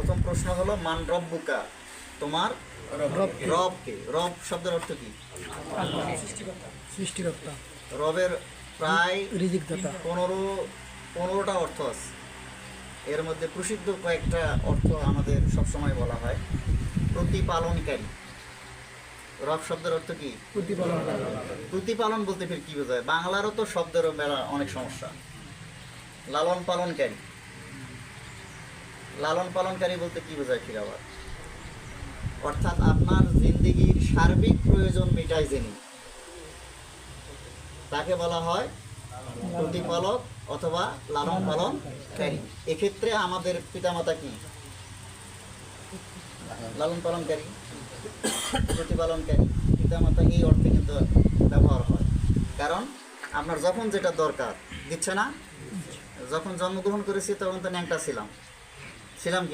প্রথম প্রশ্ন হলো মান রব্বুকা, তোমার রব কে? রব শব্দের অর্থ কি? সৃষ্টিকর্তা, রবের প্রায় রিজিকদাতা। 15টা অর্থ আছে। এর মধ্যে প্রসিদ্ধ কয়েকটা অর্থ আমাদের সবসময় বলা হয়। প্রতিপালনকারী, রব শব্দের অর্থ কি? প্রতিপালন বলতে ফের কি বোঝায়? বাংলারও তো শব্দের মেলা অনেক সমস্যা। লালন পালনকারী, লালন পালনকারী বলতে কি বোঝায় ফির আবার? অর্থাৎ আপনার জিন্দেগির সার্বিক প্রয়োজন মেটায় যিনি, তাকে বলা হয় প্রতিপালক অথবা লালন পালনকারী। এক্ষেত্রে আমাদের পিতামাতা কি? লালন পালনকারী, প্রতিপালনকারী। পিতামাতা এই অর্থে কিন্তু ব্যবহার হয়, কারণ আপনার যখন যেটা দরকার দিচ্ছে না। যখন জন্মগ্রহণ করেছি তখন তো ন্যাংটা ছিলাম,